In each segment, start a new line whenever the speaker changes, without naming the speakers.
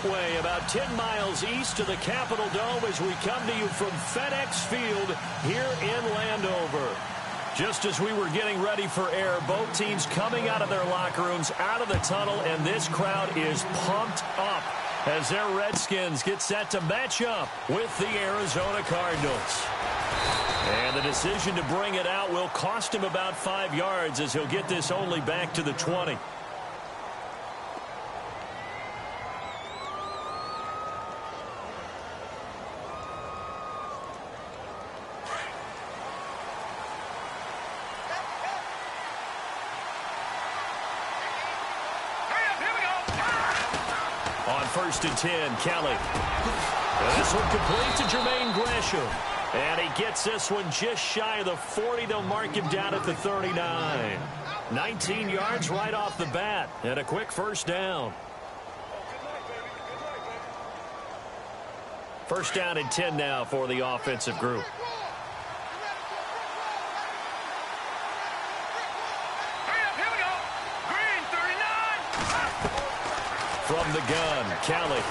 Beltway, about 10 miles east of the Capitol Dome as we come to you from FedEx Field here in Landover. Just as we were getting ready for air, both teams coming out of their locker rooms, out of the tunnel, and this crowd is pumped up as their Redskins get set to match up with the Arizona Cardinals. And the decision to bring it out will cost him about 5 yards as he'll get this only back to the 20. First and 10, Kelly. And this one complete to Jermaine Gresham. And he gets this one just shy of the 40. They'll mark him down at the 39. 19 yards right off the bat. And a quick first down. First down and 10 now for the offensive group. From the gun, Kelly.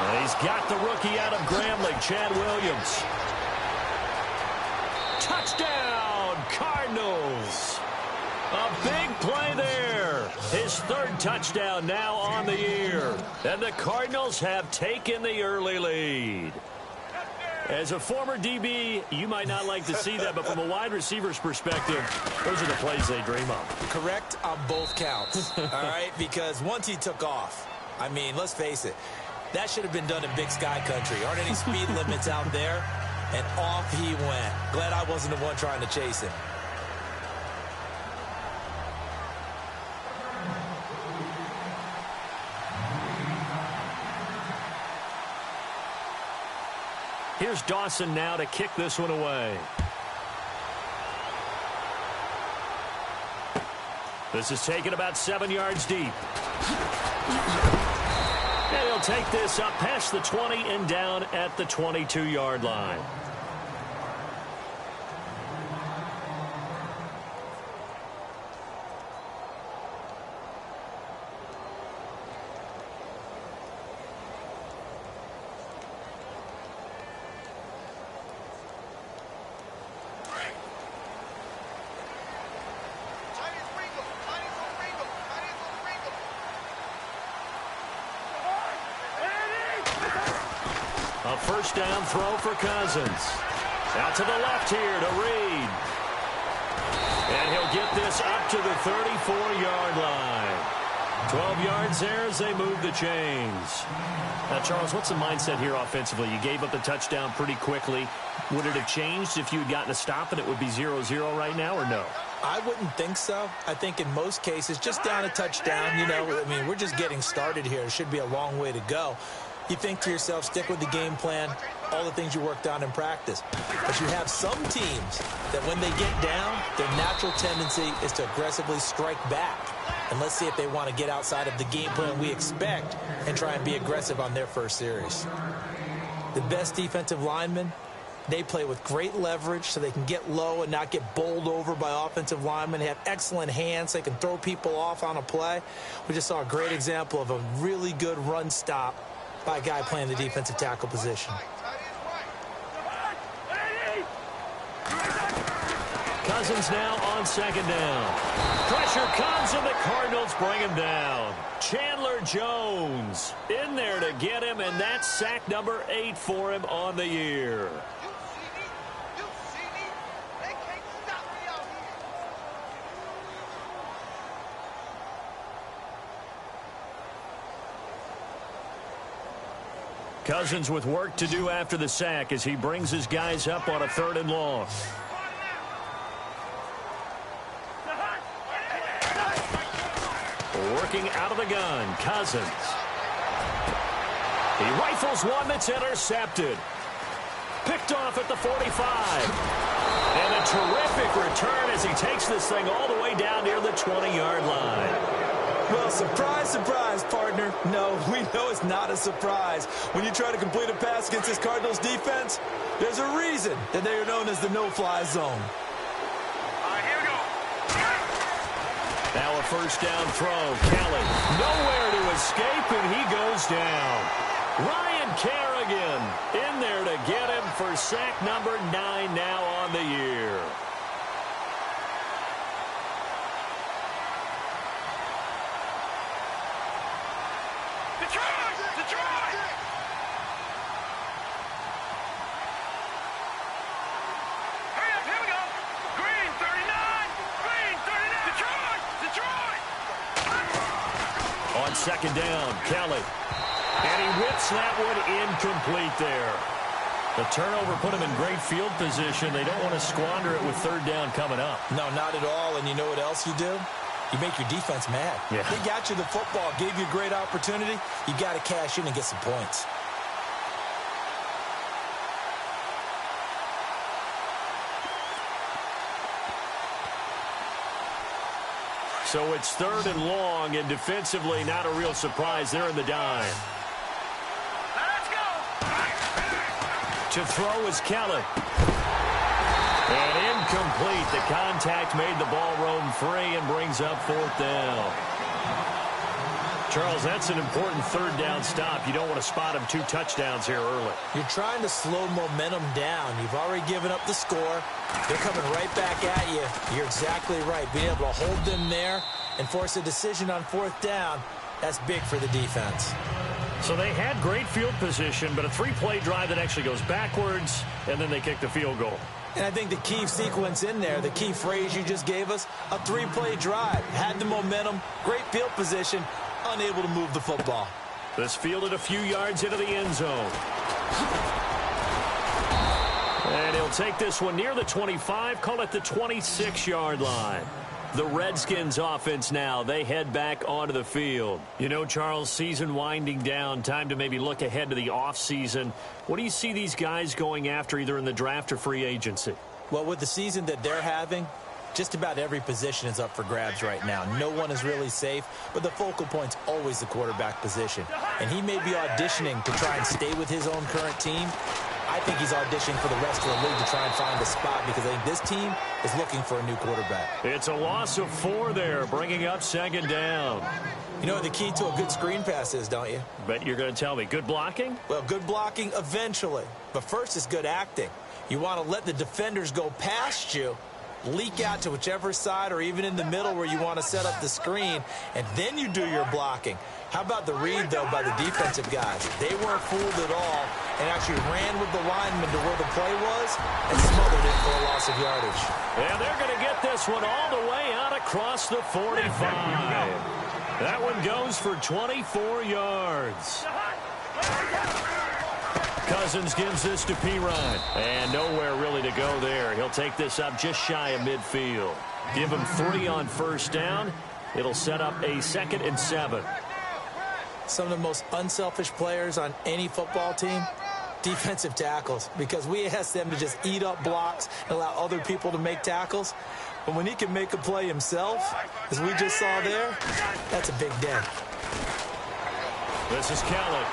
And he's got the rookie out of Grambling, Chad Williams. Touchdown, Cardinals. A big play there. His third touchdown now on the year. And the Cardinals have taken the early lead. As a former DB, you might not like to see that, but from a wide receiver's perspective, those are the plays they dream of.
Correct on both counts, all right? Because once he took off, I mean, let's face it, that should have been done in Big Sky Country. Aren't any speed limits out there? And off he went. Glad I wasn't the one trying to chase him.
Here's Dawson now to kick this one away. This is taken about 7 yards deep. And he'll take this up past the 20 and down at the 22-yard line. A first down throw for Cousins. Out to the left here to Reed. And he'll get this up to the 34-yard line. 12 yards there as they move the chains. Now, Charles, what's the mindset here offensively? You gave up the touchdown pretty quickly. Would it have changed if you had gotten a stop and it would be 0-0 right now, or no?
I wouldn't think so. I think in most cases, just down a touchdown, you know, I mean, we're just getting started here. It should be a long way to go. You think to yourself, stick with the game plan, all the things you worked on in practice. But you have some teams that when they get down, their natural tendency is to aggressively strike back. And let's see if they want to get outside of the game plan we expect and try and be aggressive on their first series. The best defensive linemen, they play with great leverage so they can get low and not get bowled over by offensive linemen. They have excellent hands. They can throw people off on a play. We just saw a great example of a really good run stop by a guy playing the defensive tackle position.
Cousins now on second down. Pressure comes and the Cardinals bring him down. Chandler Jones in there to get him, and that's sack number 8 for him on the year. Cousins with work to do after the sack as he brings his guys up on a 3rd and long. Working out of the gun, Cousins. He rifles one that's intercepted. Picked off at the 45. And a terrific return as he takes this thing all the way down near the 20-yard line.
Well, surprise, surprise, partner. No, we know it's not a surprise. When you try to complete a pass against this Cardinals defense, there's a reason that they are known as the no-fly zone.
All right, here we go.
Now a first down throw. Kelly nowhere to escape, deep, and he goes down. Ryan Kerrigan in there to get him for sack number 9 now on the year.
Detroit! Hurry up, here we go. Green 39. Green 39. Detroit.
On second down, Kelly. And he whips that one incomplete there. The turnover put him in great field position. They don't want to squander it with third down coming up.
No, not at all. And you know what else you do? You make your defense mad.
Yeah.
They got you the football, gave you a great opportunity. You got to cash in and get some points.
So it's third and long, and defensively not a real surprise. They're in the dime.
Let's go.
To throw is Kelly. And incomplete. The contact made the ball roam free and brings up fourth down. Charles, that's an important third down stop. You don't want to spot him 2 touchdowns here early.
You're trying to slow momentum down. You've already given up the score. They're coming right back at you. You're exactly right. Being able to hold them there and force a decision on fourth down, that's big for the defense.
So they had great field position, but a 3-play drive that actually goes backwards, and then they kick the field goal.
And I think the key sequence in there, the key phrase you just gave us, a 3-play drive. Had the momentum, great field position, unable to move the football.
This fielded a few yards into the end zone. And he'll take this one near the 25, call it the 26-yard line. The Redskins offense now, they head back onto the field. You know, Charles, season winding down, time to maybe look ahead to the offseason. What do you see these guys going after either in the draft or free agency?
Well, with the season that they're having, just about every position is up for grabs right now. No one is really safe, but the focal point's always the quarterback position. And he may be auditioning to try and stay with his own current team. I think he's auditioning for the rest of the league to try and find a spot because I think this team is looking for a new quarterback.
It's a loss of 4 there, bringing up second down.
You know what the key to a good screen pass is, don't you?
Bet you're going to tell me. Good blocking?
Well, good blocking eventually. But first is good acting. You want to let the defenders go past you, leak out to whichever side or even in the middle where you want to set up the screen, and then you do your blocking. How about the read, though, by the defensive guys? They weren't fooled at all and actually ran with the lineman to where the play was and smothered it for a loss of yardage.
And they're going to get this one all the way out across the 45. That one goes for 24 yards. Cousins gives this to P-Ryan. And nowhere really to go there. He'll take this up just shy of midfield. Give him 3 on first down. It'll set up a 2nd and 7.
Some of the most unselfish players on any football team, defensive tackles, because we ask them to just eat up blocks and allow other people to make tackles. But when he can make a play himself, as we just saw there, that's a big day.
This is Kelly.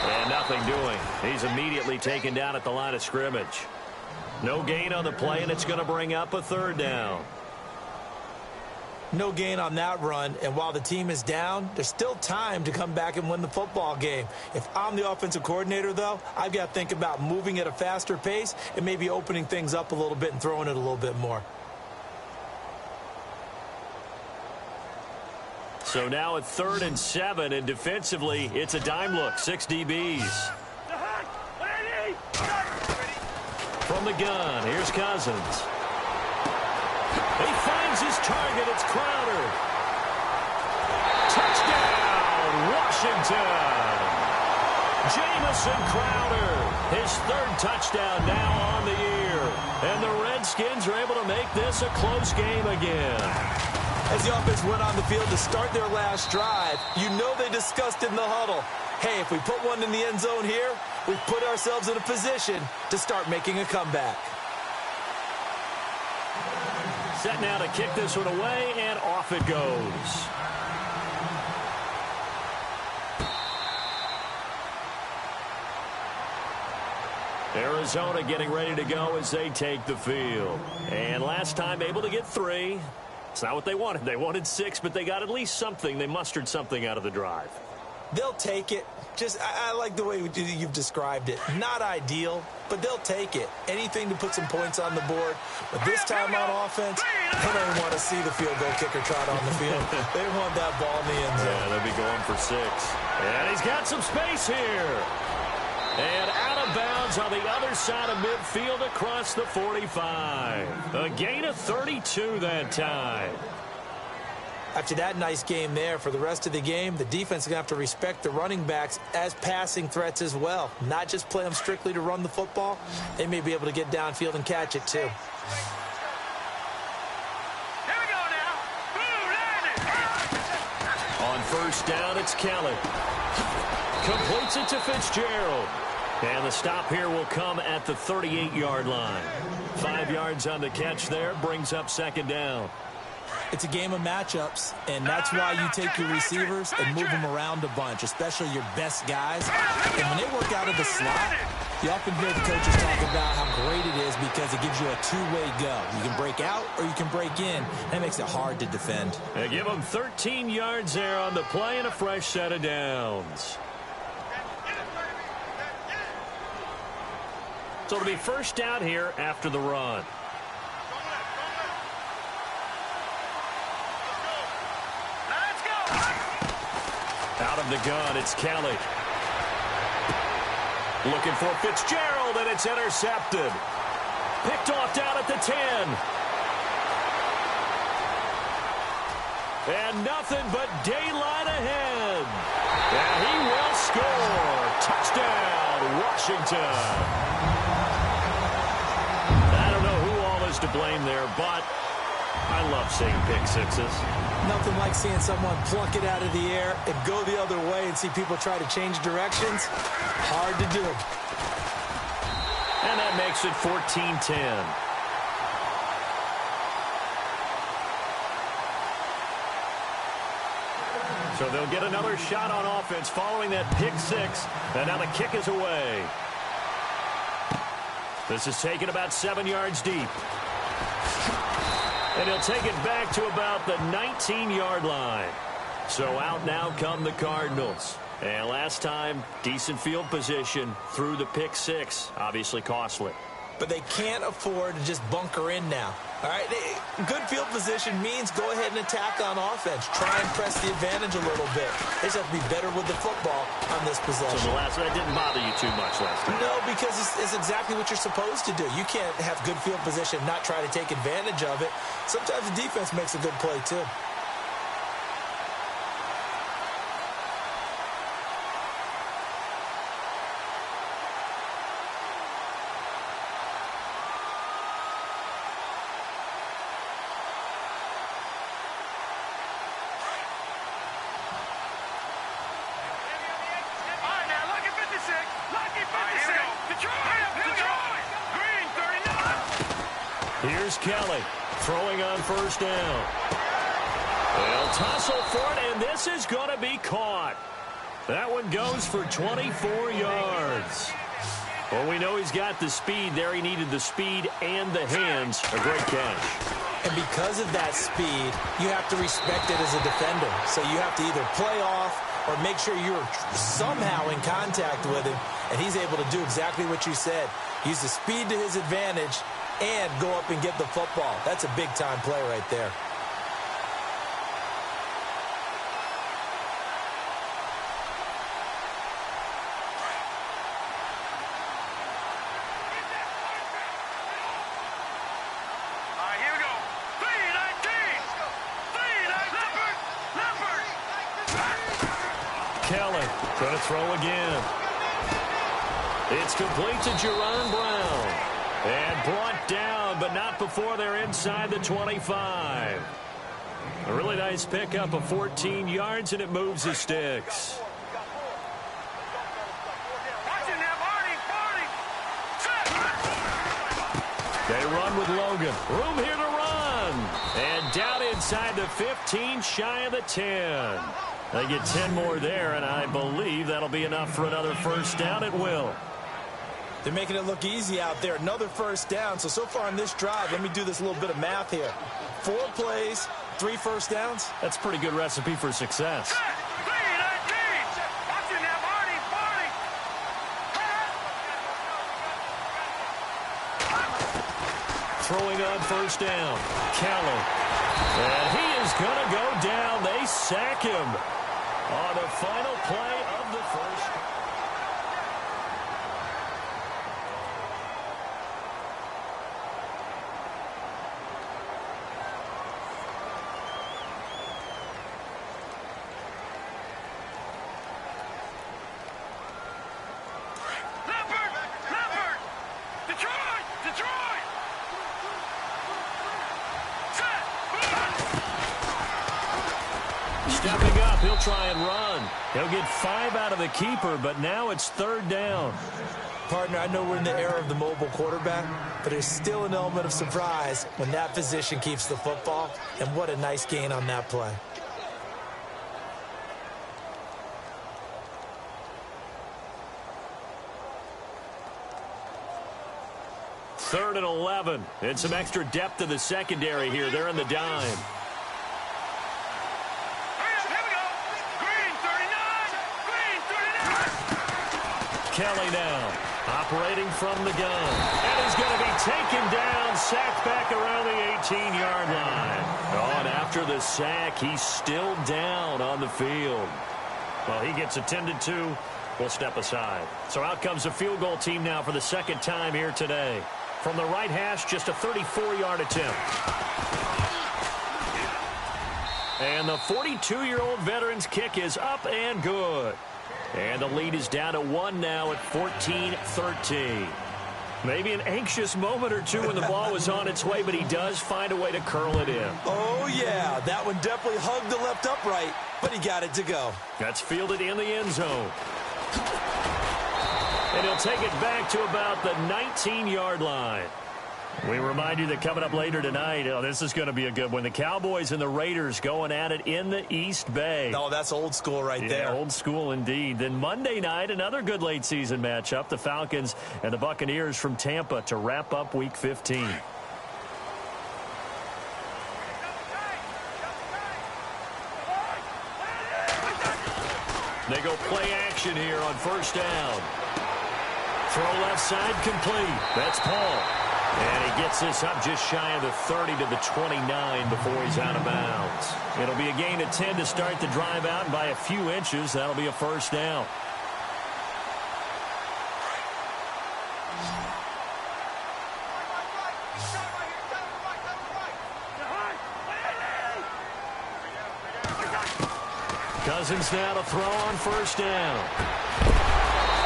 And nothing doing. He's immediately taken down at the line of scrimmage. No gain on the play, and it's going to bring up a 3rd down.
No gain on that run, and while the team is down, there's still time to come back and win the football game. If I'm the offensive coordinator, though, I've got to think about moving at a faster pace and maybe opening things up a little bit and throwing it a little bit more.
So now at 3rd and 7, and defensively, it's a dime look. 6 DBs. From the gun, here's Cousins. He finds his target. It's Crowder. Touchdown, Washington. Jamison Crowder, his 3rd touchdown now on the year. And the Redskins are able to make this a close game again.
As the offense went on the field to start their last drive, you know they discussed in the huddle, hey, if we put one in the end zone here, we've put ourselves in a position to start making a comeback.
Set now to kick this one away, and off it goes. Arizona getting ready to go as they take the field. And last time able to get 3. It's not what they wanted. They wanted 6, but they got at least something. They mustered something out of the drive.
They'll take it. I like the way you've described it. Not ideal, but they'll take it. Anything to put some points on the board. But this time on offense, they don't want to see the field goal kicker trot on the field. They want that ball in the end zone.
Yeah, they'll be going for 6. And he's got some space here. And out of bounds on the other side of midfield across the 45. A gain of 32 that time.
After that nice game there, for the rest of the game, the defense is going to have to respect the running backs as passing threats as well. Not just play them strictly to run the football. They may be able to get downfield and catch it too.
Here we go now.
On first down, it's Kelly. Completes it to Fitzgerald. And the stop here will come at the 38-yard line. 5 yards on the catch there, brings up second down.
It's a game of matchups, and that's why you take your receivers and move them around a bunch, especially your best guys. And when they work out of the slot, you often hear the coaches talk about how great it is because it gives you a two-way go. You can break out or you can break in. That makes it hard to defend.
They give them 13 yards there on the play and a fresh set of downs. So it'll be first down here after the run. Out of the gun, it's Kelly. Looking for Fitzgerald, and it's intercepted. Picked off down at the 10. And nothing but daylight ahead. And he will score. Touchdown, Washington. I don't know who all is to blame there, but I love seeing pick sixes.
Nothing like seeing someone pluck it out of the air and go the other way and see people try to change directions. Hard to do.
And that makes it 14-10. So they'll get another shot on offense following that pick six. And now the kick is away. This is taken about 7 yards deep. And he'll take it back to about the 19-yard line. So out now come the Cardinals. And last time, decent field position through the pick six. Obviously costly.
But they can't afford to just bunker in now. All right, good field position means go ahead and attack on offense. Try and press the advantage a little bit. They just have to be better with the football on this possession.
So the last one, that didn't bother you too much last time?
No, because it's exactly what you're supposed to do. You can't have good field position and not try to take advantage of it. Sometimes the defense makes a good play, too.
Here's Kelly throwing on first down. They'll tussle for it, and this is going to be caught. That one goes for 24 yards. Well, we know he's got the speed there. He needed the speed and the hands. A great catch.
And because of that speed, you have to respect it as a defender. So you have to either play off or make sure you're somehow in contact with him, and he's able to do exactly what you said. Use the speed to his advantage and go up and get the football. That's a big-time play right there.
Kelly going to throw again. It's complete to Jerron Brown. And brought down, but not before they're inside the 25. A really nice pickup of 14 yards, and it moves the sticks. They run with Logan. Room here to run. And down inside the 15, shy of the 10. They get 10 more there, and I believe that'll be enough for another first down. It will.
They're making it look easy out there. Another first down. So far on this drive, let me do this little bit of math here. 4 plays, 3 first downs.
That's a pretty good recipe for success. Throwing on first down. Kelly. And he is going to go down. They sack him on the final play of the first. Stepping up, he'll try and run. He'll get 5 out of the keeper, but now it's third down.
Partner, I know we're in the era of the mobile quarterback, but there's still an element of surprise when that position keeps the football, and what a nice gain on that play.
Third and 11. And some extra depth to the secondary here. They're in the dime. Kelly now, operating from the gun. And he's going to be taken down, sacked back around the 18-yard line. Oh, and after the sack, he's still down on the field. Well, he gets attended to. We'll step aside. So out comes the field goal team now for the second time here today. From the right hash, just a 34-yard attempt. And the 42-year-old veteran's kick is up and good. And the lead is down to 1 now at 14-13. Maybe an anxious moment or two when the ball was on its way, but he does find a way to curl it in.
Oh, yeah. That one definitely hugged the left upright, but he got it to go.
That's fielded in the end zone. And he'll take it back to about the 19-yard line. We remind you that coming up later tonight, this is going to be a good one. The Cowboys and the Raiders going at it in the East Bay.
Oh, that's old school right there.
Old school indeed. Then Monday night, another good late season matchup. The Falcons and the Buccaneers from Tampa to wrap up Week 15. They go play action here on first down. Throw left side complete. That's Paul. And he gets this up just shy of the 30 to the 29 before he's out of bounds. It'll be a gain of 10 to start the drive out, and by a few inches, that'll be a first down. Cousins now to throw on first down.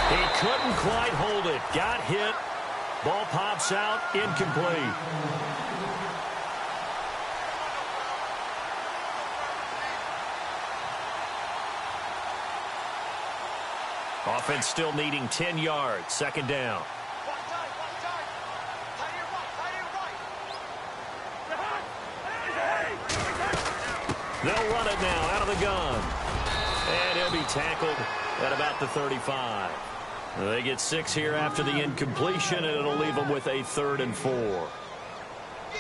He couldn't quite hold it. Got hit. Ball pops out, incomplete. Offense still needing 10 yards. Second down. They'll run it now out of the gun. And he'll be tackled at about the 35. They get 6 here after the incompletion, and it'll leave them with a 3rd and 4.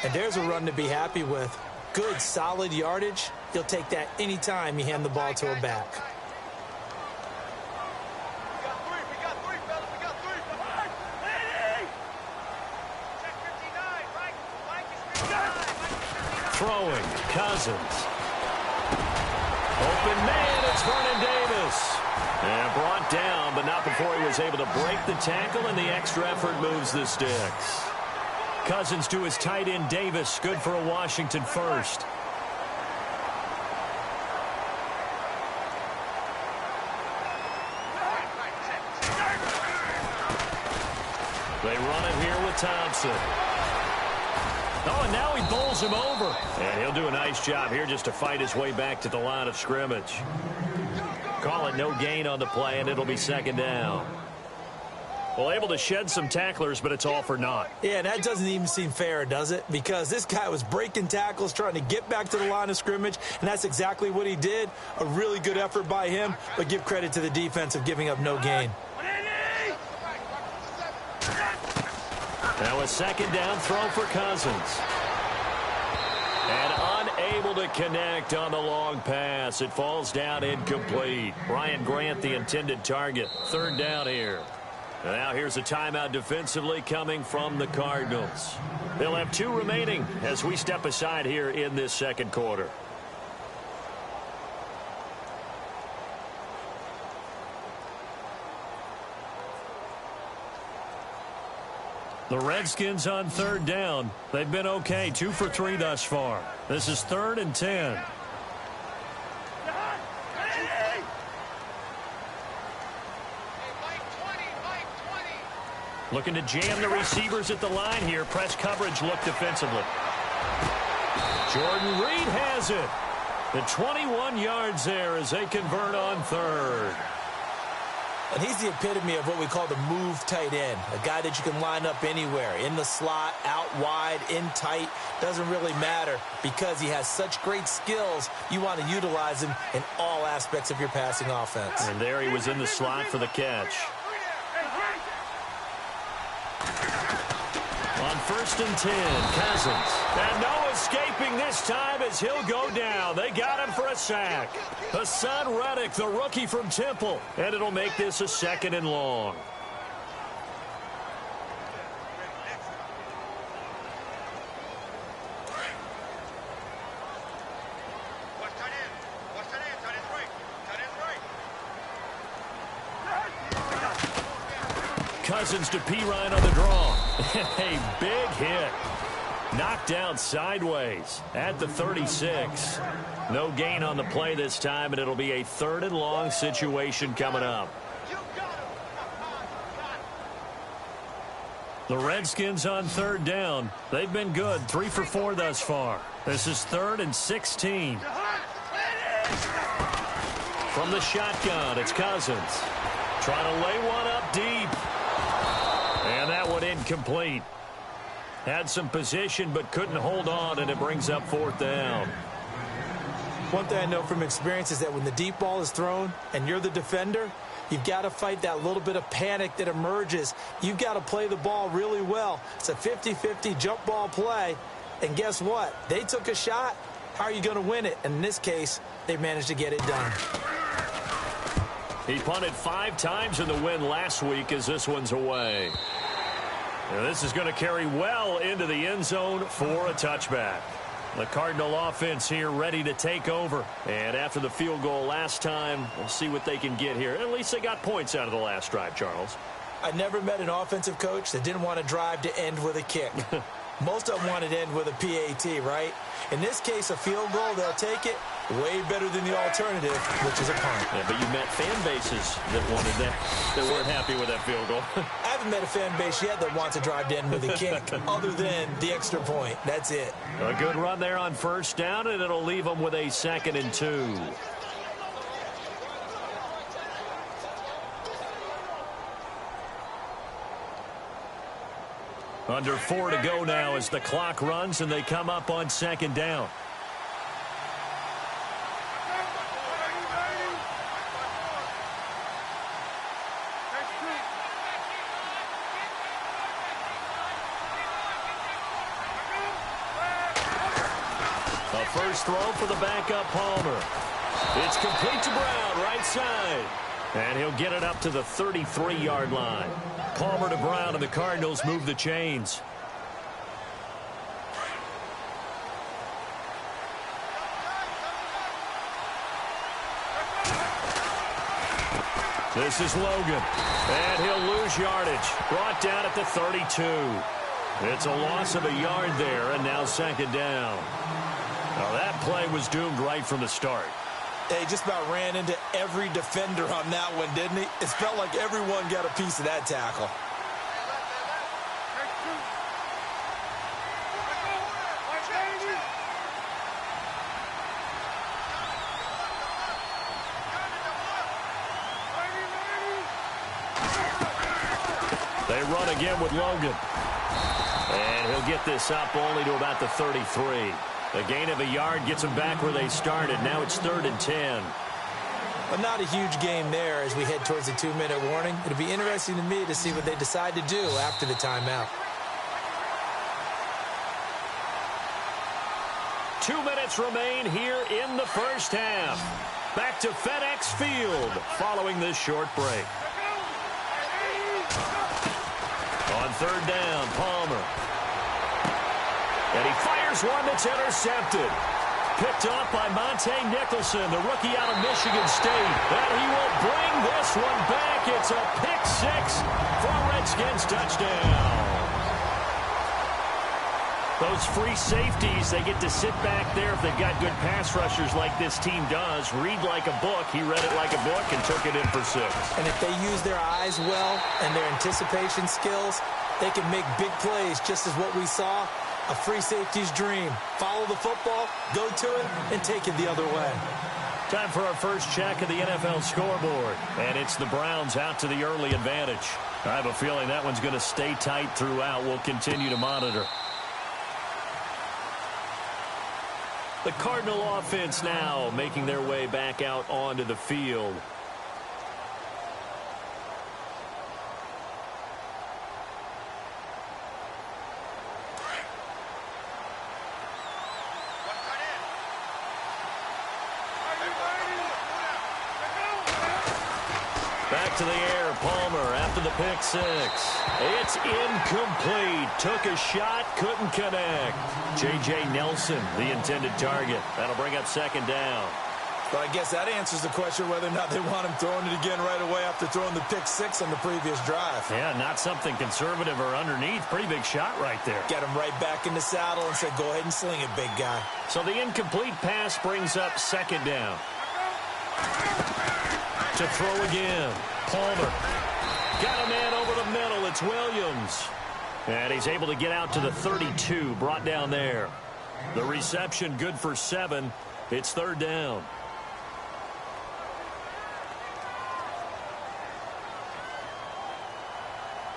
And there's a run to be happy with. Good, solid yardage. You'll take that anytime you hand the ball to a back.
Throwing, Cousins. Open man, it's Vernon Davis. And brought down, but not before he was able to break the tackle, and the extra effort moves the sticks. Cousins to his tight end, Davis. Good for a Washington first. They run it here with Thompson. Oh, and now he bowls him over. And he'll do a nice job here just to fight his way back to the line of scrimmage. Call it no gain on the play, and it'll be second down. Well, able to shed some tacklers, but it's all for naught.
Yeah, that doesn't even seem fair, does it? Because this guy was breaking tackles, trying to get back to the line of scrimmage, and that's exactly what he did. A really good effort by him, but give credit to the defense of giving up no gain.
Now a second down throw for Cousins. And unable to connect on the long pass. It falls down incomplete. Ryan Grant, the intended target. Third down here. Now here's a timeout defensively coming from the Cardinals. They'll have 2 remaining as we step aside here in this second quarter. The Redskins on 3rd down. They've been okay, 2 for 3 thus far. This is 3rd and 10. Looking to jam the receivers at the line here. Press coverage look defensively. Jordan Reed has it. The 21 yards there as they convert on 3rd.
And he's the epitome of what we call the move tight end. A guy that you can line up anywhere. In the slot, out wide, in tight. Doesn't really matter because he has such great skills. You want to utilize him in all aspects of your passing offense.
And there he was in the slot for the catch. On 1st and 10, Cousins. And no escaping this time as he'll go down. They got him for a sack. Hassan Reddick, the rookie from Temple. And it'll make this a 2nd and long. Cousins to Pirine on the draw. A big hit. Knocked down sideways at the 36. No gain on the play this time, and it'll be a 3rd and long situation coming up. The Redskins on 3rd down. They've been good, 3 for 4 thus far. This is 3rd and 16. From the shotgun, it's Cousins. Trying to lay one up deep. And that one incomplete. Had some position but couldn't hold on, and it brings up 4th down.
One thing I know from experience is that when the deep ball is thrown and you're the defender, you've got to fight that little bit of panic that emerges. You've got to play the ball really well. It's a 50-50 jump ball play. And guess what? They took a shot. How are you going to win it? And in this case, they managed to get it done.
He punted 5 times in the win last week as this one's away. And this is going to carry well into the end zone for a touchback. The Cardinal offense here ready to take over. And after the field goal last time, we'll see what they can get here. At least they got points out of the last drive, Charles.
I never met an offensive coach that didn't want to drive to end with a kick. Most of them wanted to end with a PAT, right? In this case, a field goal, they'll take it. Way better than the alternative, which is a punt.
Yeah, but you met fan bases that wanted that, that weren't happy with that field goal.
I haven't met a fan base yet that wants to drive to end with a kick, other than the extra point. That's it.
A good run there on 1st down, and it'll leave them with a 2nd and 2. Under 4 to go now as the clock runs and they come up on 2nd down. A first throw for the backup Palmer. It's complete to Brown, right side. And he'll get it up to the 33-yard line. Palmer to Brown, and the Cardinals move the chains. This is Logan. And he'll lose yardage. Brought down at the 32. It's a loss of a yard there, and now 2nd down. Now that play was doomed right from the start.
They just about ran into every defender on that one, didn't he? It felt like everyone got a piece of that tackle.
They run again with Logan. And he'll get this up only to about the 33. A gain of a yard gets them back where they started. Now it's 3rd and 10.
But not a huge game there as we head towards the 2-minute warning. It'll be interesting to me to see what they decide to do after the timeout.
2 minutes remain here in the first half. Back to FedEx Field following this short break. On third down, Palmer. And he fires one that's intercepted. Picked off by Monte Nicholson, the rookie out of Michigan State. And he will bring this one back. It's a pick six for Redskins touchdown. Those free safeties, they get to sit back there if they've got good pass rushers like this team does. Read like a book. He read it like a book and took it in for 6.
And if they use their eyes well and their anticipation skills, they can make big plays, just as what we saw. A free safety's dream. Follow the football, go to it, and take it the other way.
Time for our first check of the NFL scoreboard. And it's the Browns out to the early advantage. I have a feeling that one's going to stay tight throughout. We'll continue to monitor. The Cardinal offense now making their way back out onto the field. Back to the air, Palmer after the pick six. It's incomplete. Took a shot, couldn't connect. J.J. Nelson, the intended target. That'll bring up second down.
But I guess that answers the question whether or not they want him throwing it again right away after throwing the pick six on the previous drive.
Yeah, not something conservative or underneath. Pretty big shot right there.
Get him right back in the saddle and said, go ahead and sling it, big guy.
So the incomplete pass brings up second down. To throw again. Palmer. Got a man over the middle. It's Williams. And he's able to get out to the 32. Brought down there. The reception good for 7. It's third down.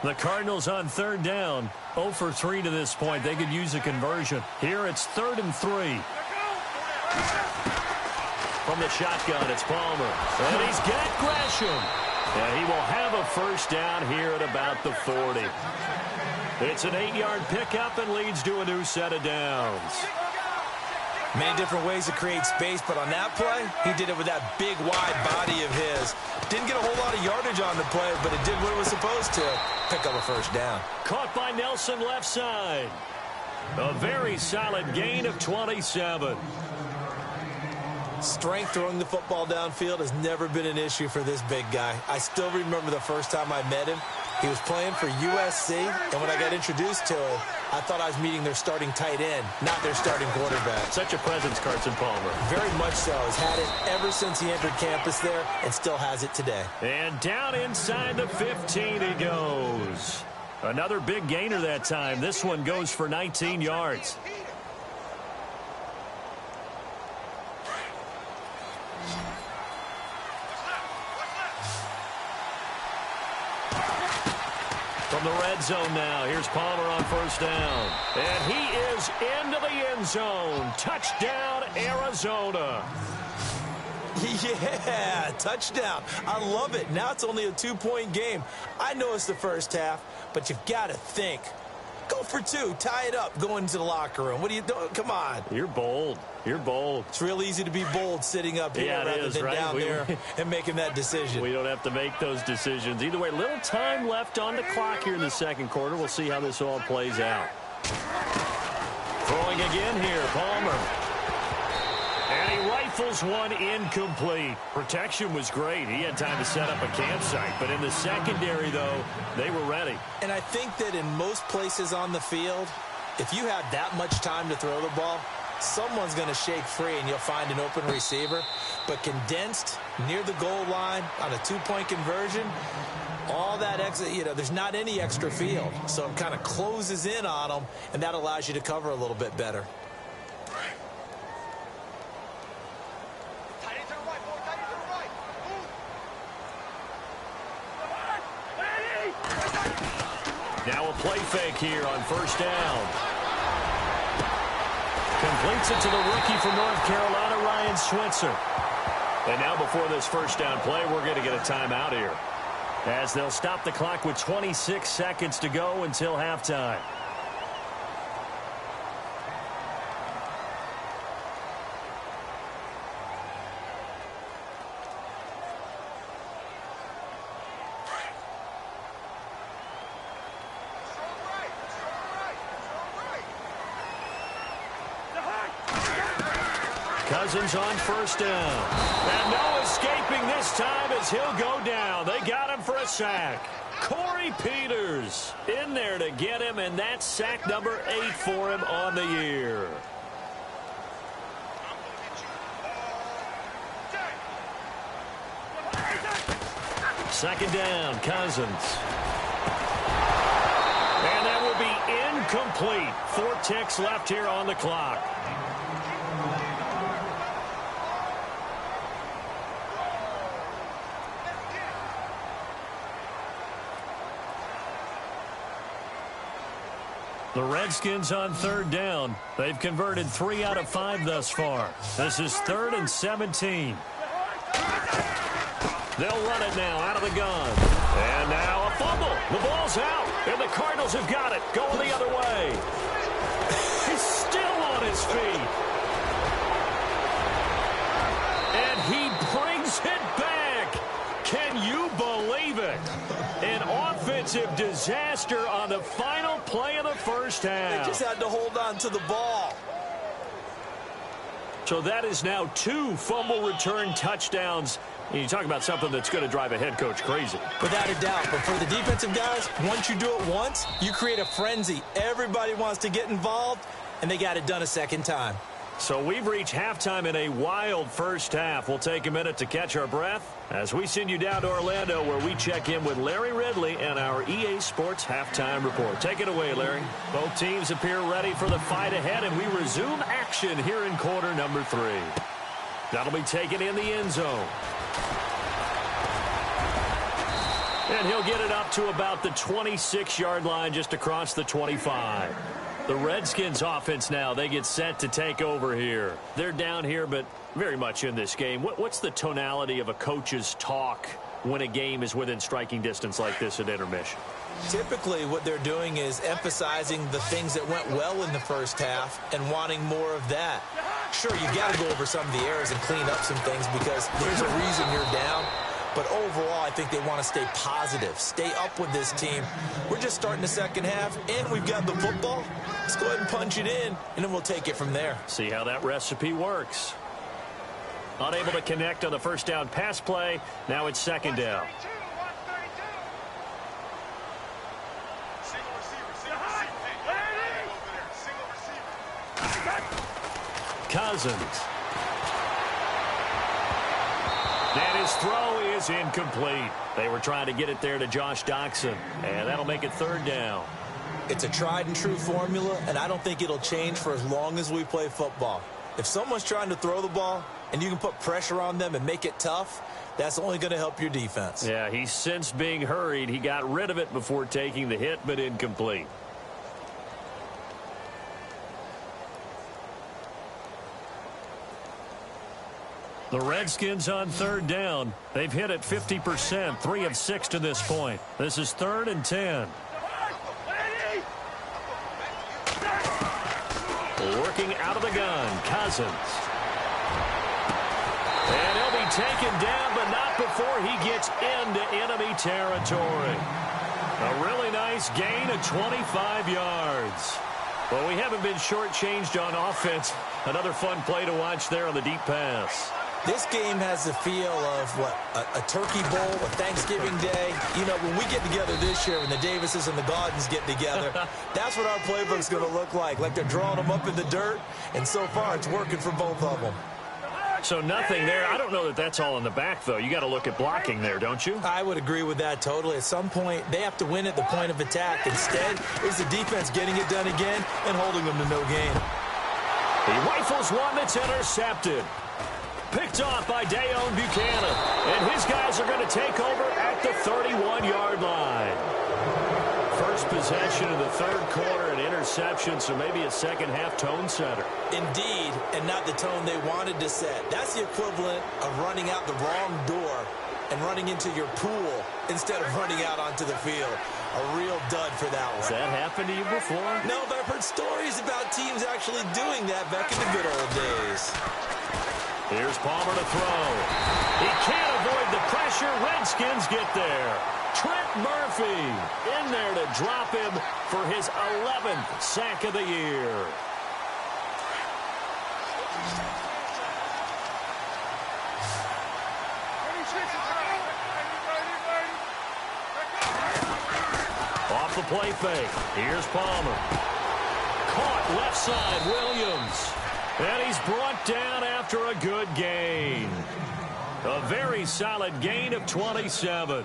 The Cardinals on third down. 0 for 3 to this point. They could use a conversion. Here it's 3rd and 3. From the shotgun, it's Palmer. And he's got Gresham. And he will have a first down here at about the 40. It's an 8-yard pickup and leads to a new set of downs.
Many different ways to create space, but on that play, he did it with that big, wide body of his. Didn't get a whole lot of yardage on the play, but it did what it was supposed to. Pick up a first down.
Caught by Nelson left side. A very solid gain of 27.
Strength throwing the football downfield has never been an issue for this big guy. I still remember the first time I met him. He was playing for USC, and when I got introduced to him, I thought I was meeting their starting tight end, not their starting quarterback.
Such a presence, Carson Palmer.
Very much so. He's had it ever since he entered campus there and still has it today.
And down inside the 15 he goes. Another big gainer that time. This one goes for 19 yards. From the red zone now, here's Palmer on first down. And he is into the end zone. Touchdown, Arizona.
Yeah, touchdown. I love it. Now it's only a 2-point game. I know it's the first half, but you've got to think. Go for 2. Tie it up. Go into the locker room. What are you doing? Come on.
You're bold. You're bold.
It's real easy to be bold sitting up here rather than
right?
down there and making that decision.
We don't have to make those decisions. Either way, little time left on the clock here in the second quarter. We'll see how this all plays out. Throwing again here, Palmer. And he rifles one incomplete. Protection was great. He had time to set up a campsite. But in the secondary, though, they were ready.
And I think that in most places on the field, if you have that much time to throw the ball, someone's going to shake free and you'll find an open receiver. But condensed near the goal line on a 2-point conversion, all that extra, there's not any extra field. So it kind of closes in on them, and that allows you to cover a little bit better.
Now a play fake here on first down. Completes it to the rookie from North Carolina, Ryan Switzer. And now before this first down play, we're going to get a timeout here, as they'll stop the clock with 26 seconds to go until halftime. Cousins on first down. And no escaping this time as he'll go down. They got him for a sack. Corey Peters in there to get him, and that's sack number 8 for him on the year. Second down, Cousins. And that will be incomplete. 4 ticks left here on the clock. The Redskins on third down. They've converted 3 out of 5 thus far. This is 3rd and 17. They'll run it now out of the gun. And now a fumble. The ball's out. And the Cardinals have got it. Going the other way. He's still on his feet. And he brings it back. Can you believe it? An offensive disaster on the final play of the first half.
They just had to hold on to the ball.
So that is now 2 fumble return touchdowns. And you talk about something that's going to drive a head coach crazy.
Without a doubt. But for the defensive guys, once you do it once, you create a frenzy. Everybody wants to get involved, and they got it done a second time.
So we've reached halftime in a wild first half. We'll take a minute to catch our breath as we send you down to Orlando, where we check in with Larry Ridley and our EA Sports Halftime Report. Take it away, Larry. Both teams appear ready for the fight ahead, and we resume action here in quarter number 3. That'll be taken in the end zone. And he'll get it up to about the 26-yard line, just across the 25. The Redskins offense now, they get set to take over here. They're down here, but very much in this game. What's the tonality of a coach's talk when a game is within striking distance like this at intermission?
Typically, what they're doing is emphasizing the things that went well in the first half and wanting more of that. Sure, you got to go over some of the errors and clean up some things because there's a reason you're down. But overall, I think they want to stay positive, stay up with this team. We're just starting the second half, and we've got the football. Let's go ahead and punch it in, and then we'll take it from there.
See how that recipe works. Unable to connect on the first down pass play. Now it's second down. Cousins. And his throw is incomplete. They were trying to get it there to Josh Doxson, and that'll make it third down.
It's a tried-and-true formula, and I don't think it'll change for as long as we play football. If someone's trying to throw the ball and you can put pressure on them and make it tough, that's only going to help your defense.
Yeah, he sensed being hurried. He got rid of it before taking the hit, but incomplete. The Redskins on third down. They've hit it 50%, 3 of 6 to this point. This is 3rd and 10. Working out of the gun, Cousins. And he'll be taken down, but not before he gets into enemy territory. A really nice gain of 25 yards. Well, we haven't been shortchanged on offense. Another fun play to watch there on the deep pass.
This game has the feel of, a turkey bowl, a Thanksgiving day. You know, when we get together this year, when the Davises and the Gaudens get together, that's what our playbook's going to look like. Like they're drawing them up in the dirt, and so far it's working for both of them.
So nothing there. I don't know that that's all in the back, though. You got to look at blocking there, don't you?
I would agree with that totally. At some point, they have to win at the point of attack. Instead, it's the defense getting it done again and holding them to no gain.
He rifles one that's intercepted. Picked off by Dayon Buchanan. And his guys are going to take over at the 31-yard line. First possession of the third quarter, an interception, so maybe a second-half tone setter.
Indeed, and not the tone they wanted to set. That's the equivalent of running out the wrong door and running into your pool instead of running out onto the field. A real dud for that one.
Has that happened to you before?
No, but I've heard stories about teams actually doing that back in the good old days.
Here's Palmer to throw. He can't avoid the pressure. Redskins get there. Trent Murphy in there to drop him for his 11th sack of the year. off the play fake. Here's Palmer. Caught left side, Williams. And he's brought down after a good gain. A very solid gain of 27.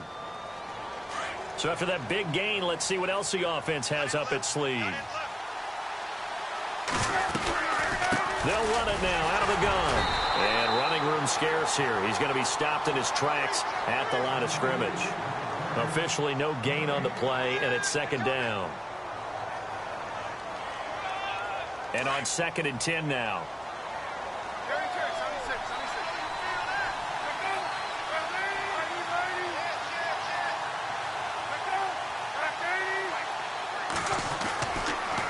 So after that big gain, let's see what else the offense has up its sleeve. They'll run it now out of the gun. And running room scarce here. He's going to be stopped in his tracks at the line of scrimmage. Officially no gain on the play, and it's second down. And on 2nd and 10 now.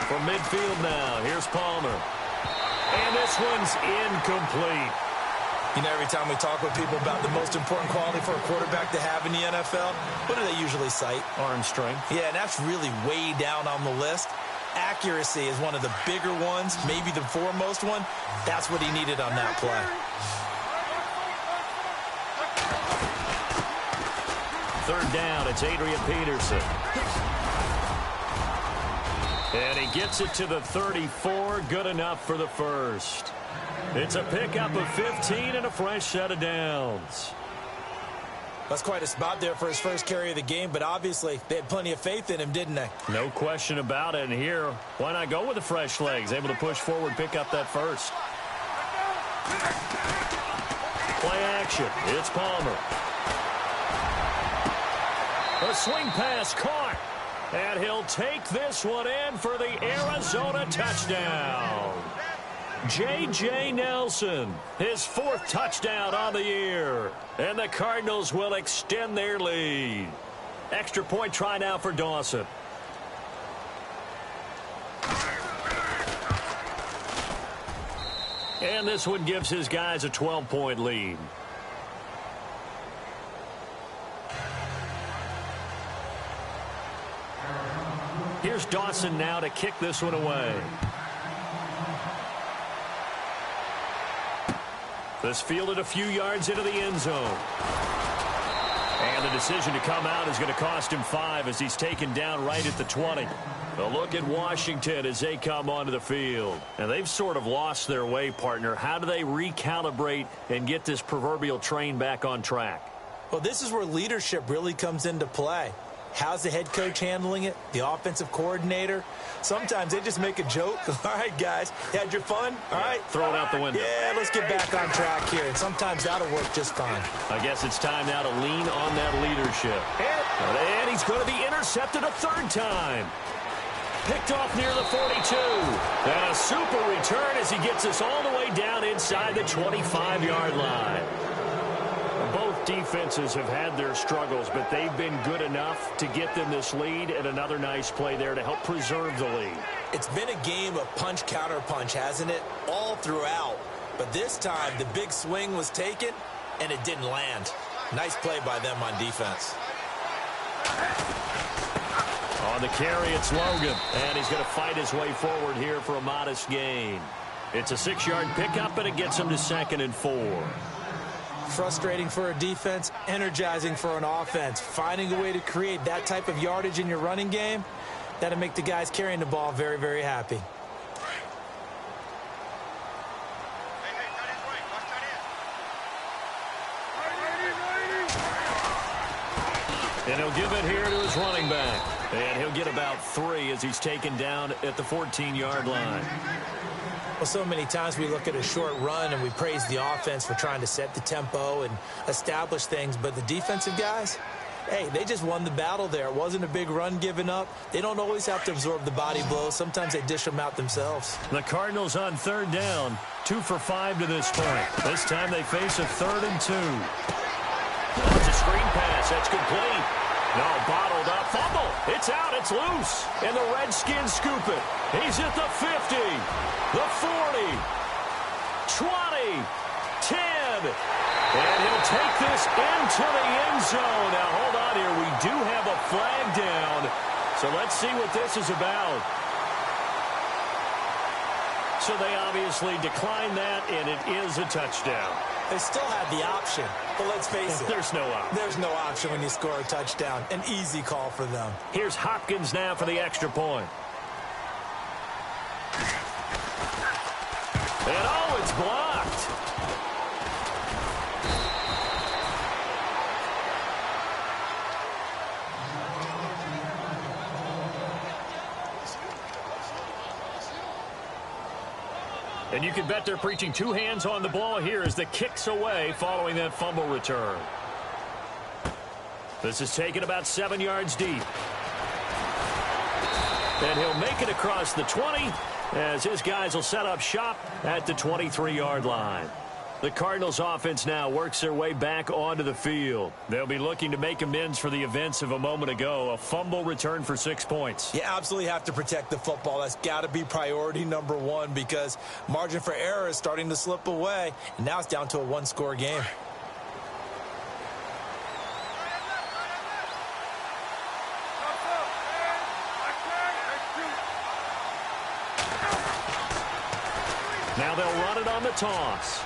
From midfield now, here's Palmer. And this one's incomplete.
You know, every time we talk with people about the most important quality for a quarterback to have in the NFL, what do they usually cite?
Arm strength.
Yeah, and that's really way down on the list. Accuracy is one of the bigger ones, maybe the foremost one. That's what he needed on that play.
Third down, it's Adrian Peterson. And he gets it to the 34, good enough for the first. It's a pickup of 15 and a fresh set of downs.
That's quite a spot there for his first carry of the game, but obviously they had plenty of faith in him, didn't they?
No question about it. And here, why not go with the fresh legs? Able to push forward, pick up that first. Play action. It's Palmer. A swing pass caught. And he'll take this one in for the Arizona touchdown. J.J. Nelson, his 4th touchdown on the year. And the Cardinals will extend their lead. Extra point try now for Dawson. And this one gives his guys a 12-point lead. Here's Dawson now to kick this one away. This fielded a few yards into the end zone. And the decision to come out is going to cost him 5 as he's taken down right at the 20. A look at Washington as they come onto the field. And they've sort of lost their way, partner. How do they recalibrate and get this proverbial train back on track?
Well, this is where leadership really comes into play. How's the head coach handling it? The offensive coordinator? Sometimes they just make a joke. All right, guys, you had your fun? All right.
Throw it out the window.
Yeah, let's get back on track here. And sometimes that'll work just fine.
I guess it's time now to lean on that leadership. And he's going to be intercepted a 3rd time. Picked off near the 42. And a super return as he gets us all the way down inside the 25-yard line. Both defenses have had their struggles, but they've been good enough to get them this lead, and another nice play there to help preserve the lead.
It's been a game of punch-counter-punch, hasn't it? All throughout. But this time, the big swing was taken, and it didn't land. Nice play by them on defense.
On the carry, it's Logan, and he's going to fight his way forward here for a modest gain. It's a 6-yard pickup, and it gets him to 2nd and 4.
Frustrating for a defense, energizing for an offense. Finding a way to create that type of yardage in your running game, that'll make the guys carrying the ball very, very happy.
And he'll give it here to his running back. And he'll get about 3 as he's taken down at the 14-yard line.
Well, so many times we look at a short run and we praise the offense for trying to set the tempo and establish things. But the defensive guys, hey, they just won the battle there. It wasn't a big run given up. They don't always have to absorb the body blows. Sometimes they dish them out themselves.
The Cardinals on 3rd down, 2 for 5 to this point. This time they face a 3rd and 2. It's a screen pass. That's complete. No, bottled up. Fumble. It's out. It's loose. And the Redskins scoop it. He's at the 50, the 40, 20, 10. And he'll take this into the end zone. Now, hold on here. We do have a flag down. So let's see what this is about. So they obviously declined that, and it is a touchdown.
They still had the option, but let's face it.
There's no option.
There's no option when you score a touchdown. An easy call for them.
Here's Hopkins now for the extra point. And oh, it's blocked. And you can bet they're preaching two hands on the ball here as the kick's away following that fumble return. This is taken about 7 yards deep. And he'll make it across the 20 as his guys will set up shop at the 23-yard line. The Cardinals offense now works their way back onto the field. They'll be looking to make amends for the events of a moment ago. A fumble return for 6 points.
You absolutely have to protect the football. That's got to be priority number one because margin for error is starting to slip away. And now it's down to a one-score game.
Now they'll run it on the toss.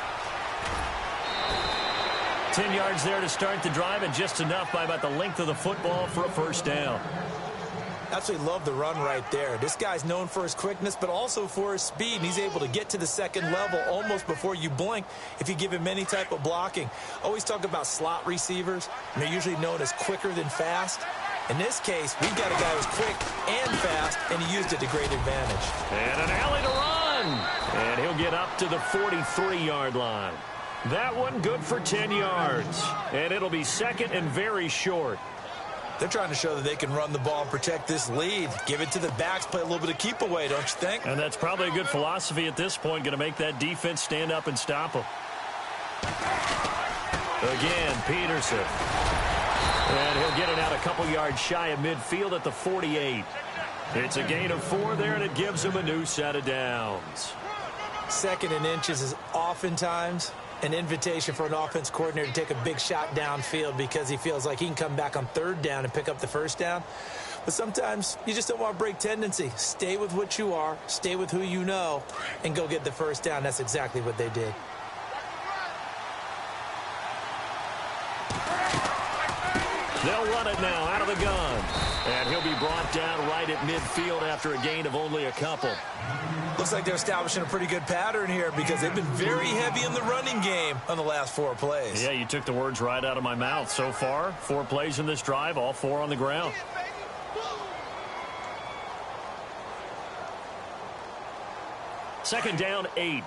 10 yards there to start the drive, and just enough by about the length of the football for a first down.
Absolutely love the run right there. This guy's known for his quickness, but also for his speed. And he's able to get to the second level almost before you blink if you give him any type of blocking. Always talk about slot receivers, and they're usually known as quicker than fast. In this case, we've got a guy who's quick and fast, and he used it to great advantage.
And an alley to run. And he'll get up to the 43-yard line. That one good for 10 yards. And it'll be second and very short.
They're trying to show that they can run the ball and protect this lead. Give it to the backs, play a little bit of keep away, don't you think?
And that's probably a good philosophy at this point, going to make that defense stand up and stop them. Again, Peterson. And he'll get it out a couple yards shy of midfield at the 48. It's a gain of 4 there, and it gives him a new set of downs.
Second and inches is oftentimes an invitation for an offense coordinator to take a big shot downfield because he feels like he can come back on third down and pick up the first down. But sometimes you just don't want to break tendency. Stay with what you are, stay with who you know, and go get the first down. That's exactly what they did.
They'll run it now out of the gun. And he'll be brought down right at midfield after a gain of only a couple.
Looks like they're establishing a pretty good pattern here because they've been very heavy in the running game on the last 4 plays.
Yeah, you took the words right out of my mouth. So far, 4 plays in this drive, all 4 on the ground. Second down, 8.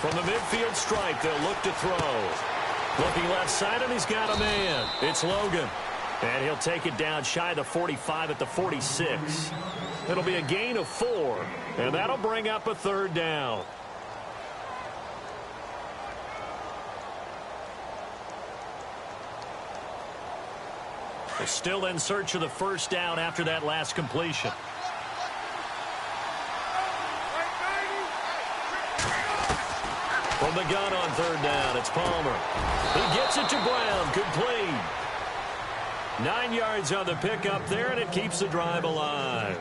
From the midfield stripe, they'll look to throw. Looking left side, and he's got a man. It's Logan. And he'll take it down shy of the 45 at the 46. It'll be a gain of 4, and that'll bring up a third down. They're still in search of the first down after that last completion. From the gun on third down, it's Palmer. He gets it to Brown, complete. 9 yards on the pickup there, and it keeps the drive alive.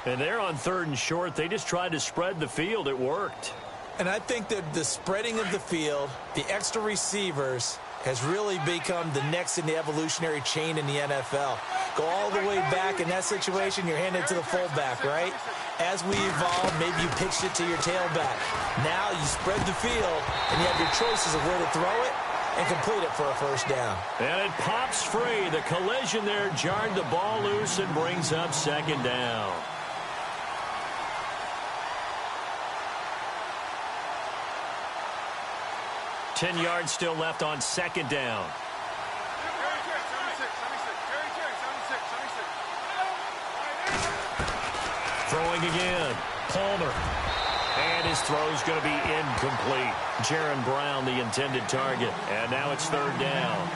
And they're on third and short. They just tried to spread the field. It worked.
And I think that the spreading of the field, the extra receivers, has really become the next in the evolutionary chain in the NFL. Go all the way back in that situation, you're handed to the fullback, right? As we evolve, maybe you pitched it to your tailback. Now you spread the field, and you have your choices of where to throw it and complete it for a first down.
And it pops free. The collision there jarred the ball loose and brings up second down. Ten yards still left on second down. Throwing again. Palmer. And his throw's going to be incomplete. Jaron Brown, the intended target. And now it's third down.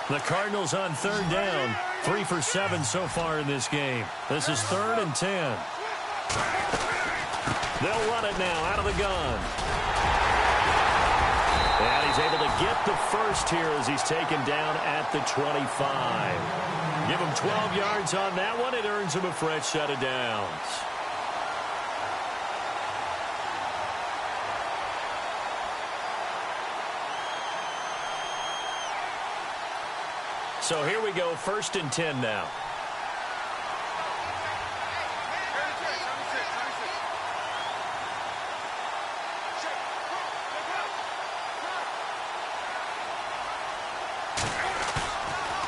The Cardinals on third down. 3 for 7 so far in this game. This is 3rd and 10. They'll run it now out of the gun. And he's able to get the first here as he's taken down at the 25. Give him 12 yards on that one. It earns him a fresh set of downs. So here we go, 1st and 10 now.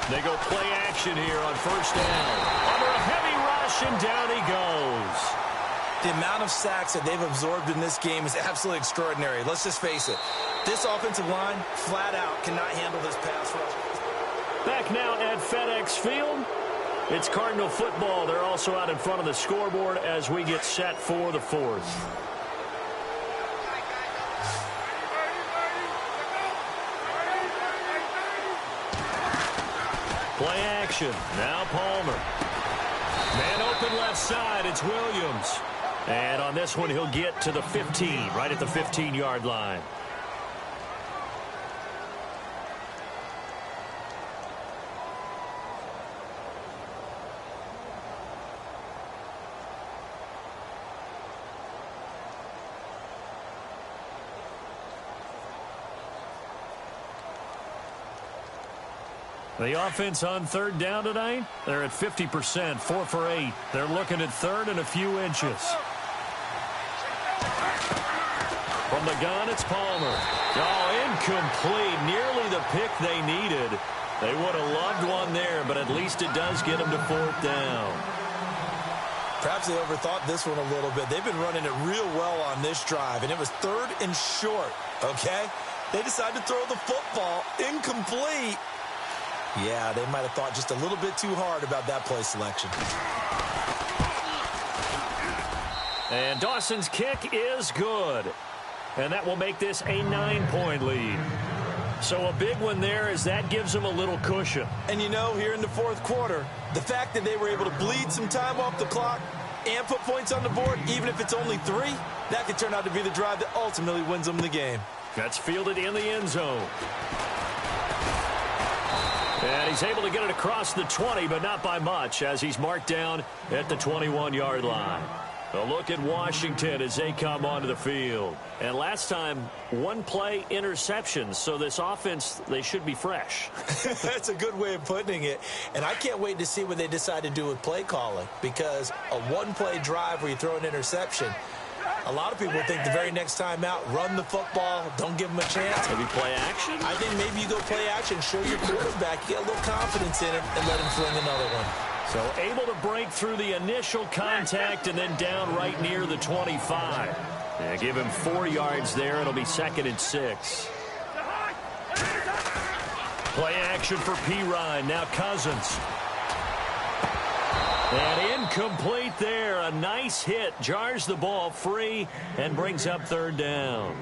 They go play action here on 1st down. Under a heavy rush, and down he goes.
The amount of sacks that they've absorbed in this game is absolutely extraordinary. Let's just face it. This offensive line, flat out, cannot handle this pass rush.
Back now at FedEx Field. It's Cardinal football. They're also out in front of the scoreboard as we get set for the 4th. Play action. Now Palmer. Man open left side. It's Williams. And on this one, he'll get to the 15, right at the 15-yard line. The offense on 3rd down tonight, they're at 50%, 4 for 8. They're looking at 3rd and a few inches. From the gun, it's Palmer. Oh, incomplete. Nearly the pick they needed. They would have loved one there, but at least it does get them to 4th down.
Perhaps they overthought this one a little bit. They've been running it real well on this drive, and it was 3rd and short, okay? They decided to throw the football incomplete. Yeah, they might have thought just a little bit too hard about that play selection.
And Dawson's kick is good. And that will make this a 9-point lead. So a big one there as that gives them a little cushion.
And you know, here in the 4th quarter, the fact that they were able to bleed some time off the clock and put points on the board, even if it's only 3, that could turn out to be the drive that ultimately wins them the game.
That's fielded in the end zone. And he's able to get it across the 20, but not by much, as he's marked down at the 21-yard line. A look at Washington as they come onto the field. And last time, 1-play interceptions, so this offense, they should be fresh.
That's a good way of putting it. And I can't wait to see what they decide to do with play calling, because a 1-play drive where you throw an interception, a lot of people think the very next time out, run the football, don't give them a chance.
Maybe play action?
I think maybe you go play action, show your quarterback, you get a little confidence in him, and let him fling another one.
So able to break through the initial contact and then down right near the 25. Yeah, give him 4 yards there. It'll be 2nd and 6. Play action for P. Ryan. Now Cousins. And incomplete there. A nice hit. Jars the ball free and brings up 3rd down.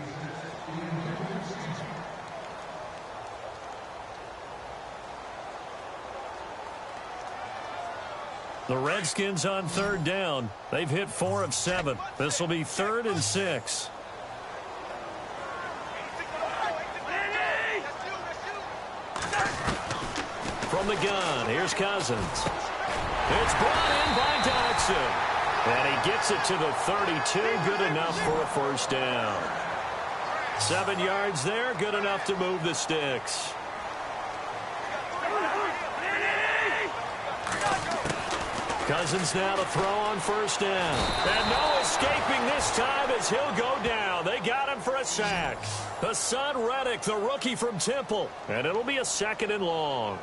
The Redskins on 3rd down. They've hit 4 of 7. This will be 3rd and 6. From the gun, here's Cousins. It's brought in by Dodson. And he gets it to the 32. Good enough for a 1st down. 7 yards there. Good enough to move the sticks. Cousins now to throw on 1st down. And no escaping this time as he'll go down. They got him for a sack. Hassan Reddick, the rookie from Temple. And it'll be a 2nd and long.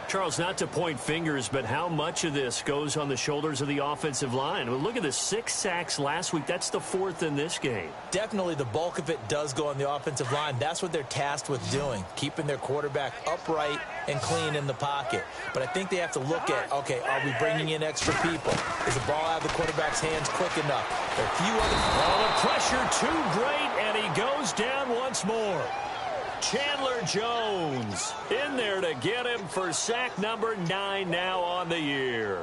Charles, not to point fingers, but how much of this goes on the shoulders of the offensive line? Well, look at the 6 sacks last week. That's the 4th in this game.
Definitely the bulk of it does go on the offensive line. That's what they're tasked with doing, keeping their quarterback upright and clean in the pocket. But I think they have to look at, okay, are we bringing in extra people? Is the ball out of the quarterback's hands quick enough? There are a few other...
Oh, the pressure too great, and he goes down once more. Chandler Jones in there to get him for sack number 9 now on the year.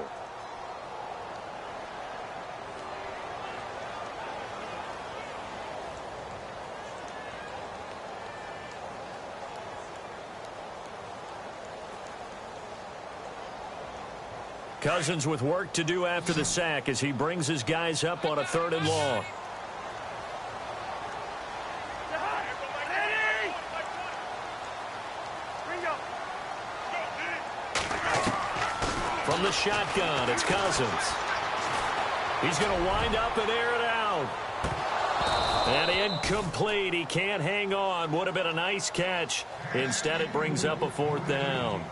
Cousins with work to do after the sack as he brings his guys up on a 3rd and long. From the shotgun, it's Cousins. He's going to wind up and air it out. And incomplete. He can't hang on. Would have been a nice catch. Instead, it brings up a 4th down.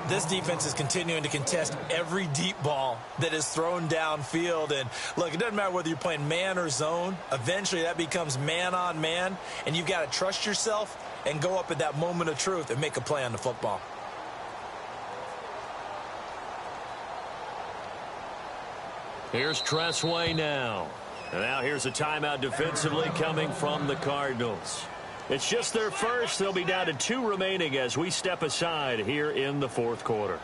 This defense is continuing to contest every deep ball that is thrown downfield. And, look, it doesn't matter whether you're playing man or zone. Eventually, that becomes man on man. And you've got to trust yourself and go up at that moment of truth and make a play on the football.
Here's Tressway now. And now here's a timeout defensively coming from the Cardinals. It's just their first. They'll be down to 2 remaining as we step aside here in the 4th quarter.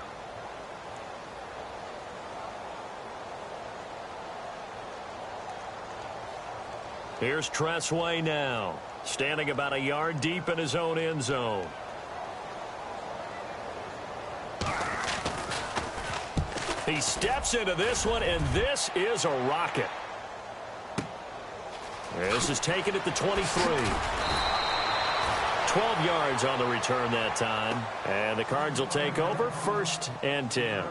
Here's Tressway now, standing about a yard deep in his own end zone. He steps into this one, and this is a rocket. This is taken at the 23. 12 yards on the return that time. And the Cards will take over 1st and 10.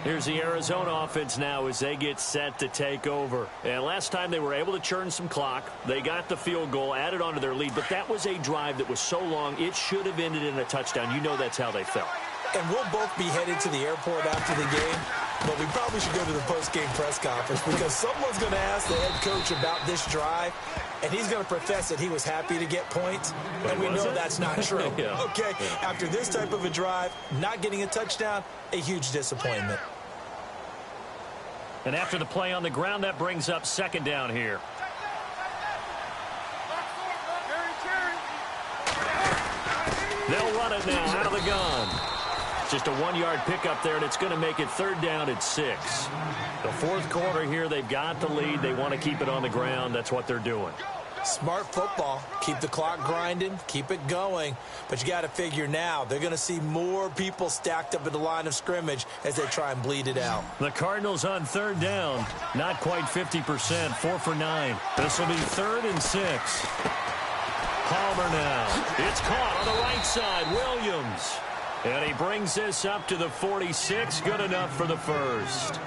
Here's the Arizona offense now as they get set to take over. And last time they were able to churn some clock. They got the field goal, added on to their lead. But that was a drive that was so long, it should have ended in a touchdown. You know that's how they felt.
And we'll both be headed to the airport after the game, but we probably should go to the post-game press conference because someone's going to ask the head coach about this drive, and he's going to profess that he was happy to get points, and we know that's not true.
Yeah.
Okay, after this type of a drive, not getting a touchdown, a huge disappointment.
And after the play on the ground, that brings up 2nd down here. They'll run it now out of the gun. Just a 1-yard pickup there, and it's going to make it 3rd down at 6. The 4th quarter here, they've got the lead. They want to keep it on the ground. That's what they're doing.
Smart football. Keep the clock grinding. Keep it going. But you got to figure now, they're going to see more people stacked up at the line of scrimmage as they try and bleed it out.
The Cardinals on 3rd down. Not quite 50%. 4 for 9. This will be 3rd and 6. Palmer now. It's caught on the right side. Williams. And he brings this up to the 46. Good enough for the 1st.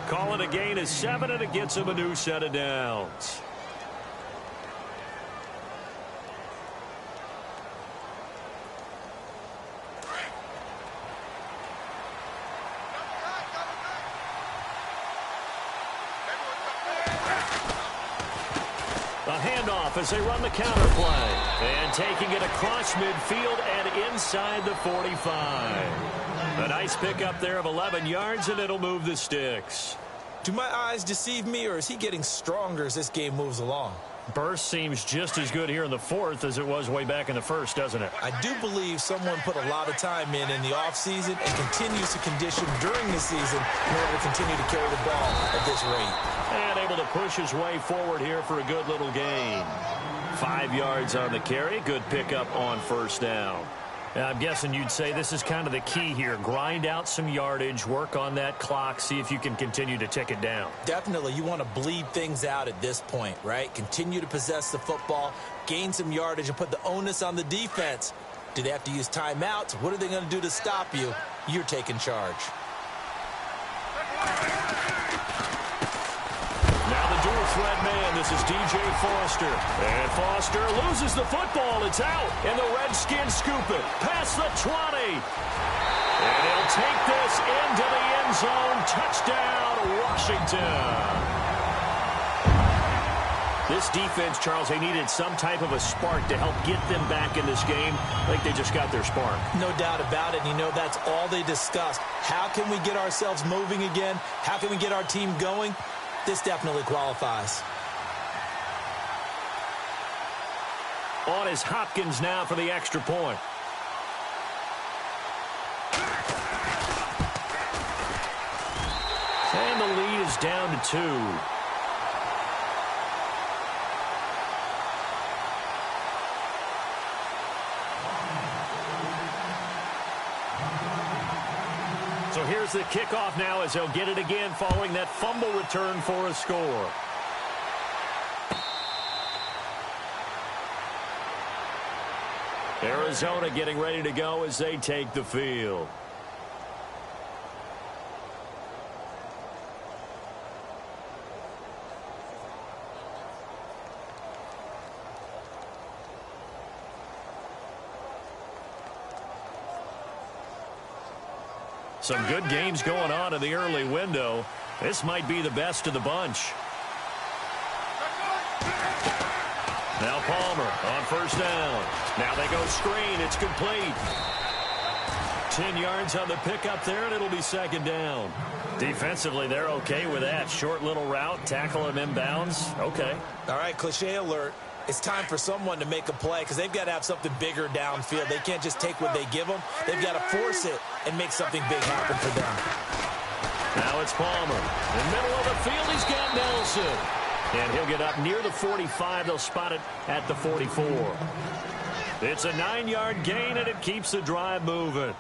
Calling a gain of 7, and it gets him a new set of downs. A handoff as they run the counter play. And taking it across midfield and inside the 45. A nice pickup there of 11 yards, and it'll move the sticks.
Do my eyes deceive me, or is he getting stronger as this game moves along?
Burst seems just as good here in the 4th as it was way back in the 1st, doesn't it?
I do believe someone put a lot of time in the offseason and continues to condition during the season in order to continue to carry the ball at this rate.
And able to push his way forward here for a good little gain. 5 yards on the carry. Good pickup on 1st down. I'm guessing you'd say this is kind of the key here. Grind out some yardage, work on that clock, see if you can continue to tick it down.
Definitely. You want to bleed things out at this point, right? Continue to possess the football, gain some yardage, and put the onus on the defense. Do they have to use timeouts? What are they going to do to stop you? You're taking charge.
Now the dual threat man, this is DJ Foster. And Foster loses the football. It's out. And the Redskins scoop it past the 20. And he'll take this into the end zone. Touchdown, Washington. This defense, Charles, they needed some type of a spark to help get them back in this game. I think they just got their spark.
No doubt about it. You know, that's all they discussed. How can we get ourselves moving again? How can we get our team going? This definitely qualifies.
On is Hopkins now for the extra point. And the lead is down to 2. So here's the kickoff now as they'll get it again following that fumble return for a score. Arizona getting ready to go as they take the field. Some good games going on in the early window. This might be the best of the bunch. Now Palmer on first down. Now they go screen. It's complete. 10 yards on the pickup there, and it'll be second down. Defensively, they're okay with that. Short little route, tackle him inbounds. Okay.
All right, cliche alert. It's time for someone to make a play because they've got to have something bigger downfield. They can't just take what they give them. They've got to force it and make something big happen for them.
Now it's Palmer. In the middle of the field, he's got Nelson. And he'll get up near the 45. They'll spot it at the 44. It's a 9-yard gain, and it keeps the drive moving.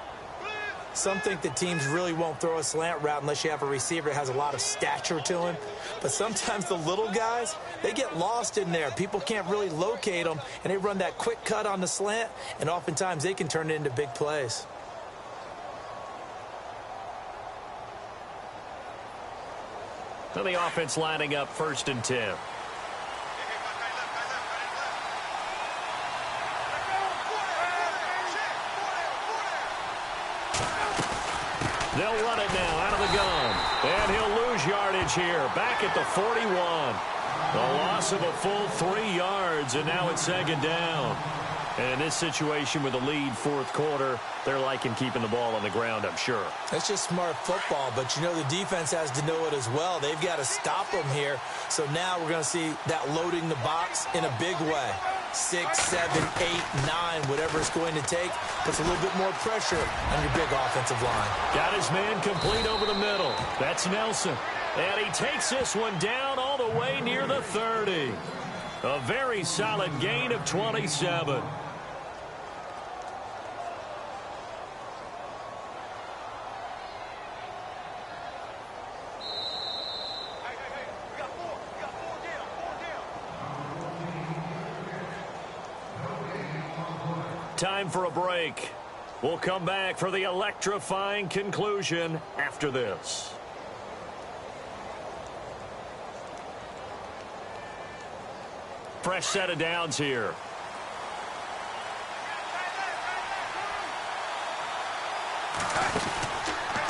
Some think that teams really won't throw a slant route unless you have a receiver that has a lot of stature to him. But sometimes the little guys, they get lost in there. People can't really locate them, and they run that quick cut on the slant, and oftentimes they can turn it into big plays.
So the offense lining up 1st and 10. They'll run it now out of the gun. And he'll lose yardage here. Back at the 41. A loss of a full 3 yards, and now it's second down. And in this situation with a lead 4th quarter, they're liking keeping the ball on the ground, I'm sure.
That's just smart football, but you know the defense has to know it as well. They've got to stop them here. So now we're going to see that loading the box in a big way. 6, 7, 8, 9, whatever it's going to take, puts a little bit more pressure on your big offensive line.
Got his man complete over the middle. That's Nelson. And he takes this one down all the way near the 30. A very solid gain of 27. Time for a break. We'll come back for the electrifying conclusion after this. Fresh set of downs here.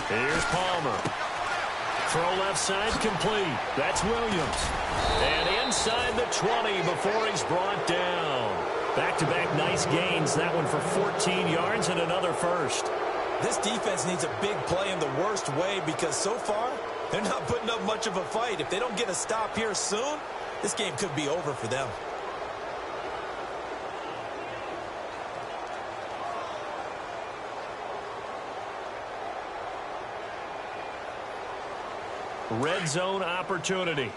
Here's Palmer. Throw left side complete. That's Williams. And inside the 20 before he's brought down. Back-to-back nice gains. That one for 14 yards and another first.
This defense needs a big play in the worst way because so far, they're not putting up much of a fight. If they don't get a stop here soon, this game could be over for them.
Red zone opportunity.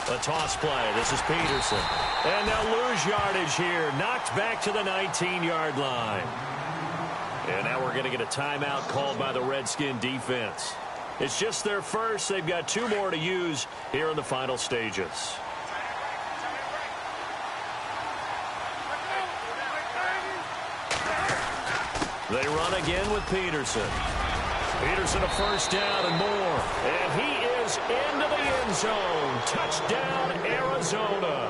A toss play. This is Peterson. And they'll lose yardage here. Knocked back to the 19-yard line. And now we're going to get a timeout called by the Redskin defense. It's just their first. They've got 2 more to use here in the final stages. They run again with Peterson. Peterson a first down and more. And he is into the end zone. Touchdown, Arizona.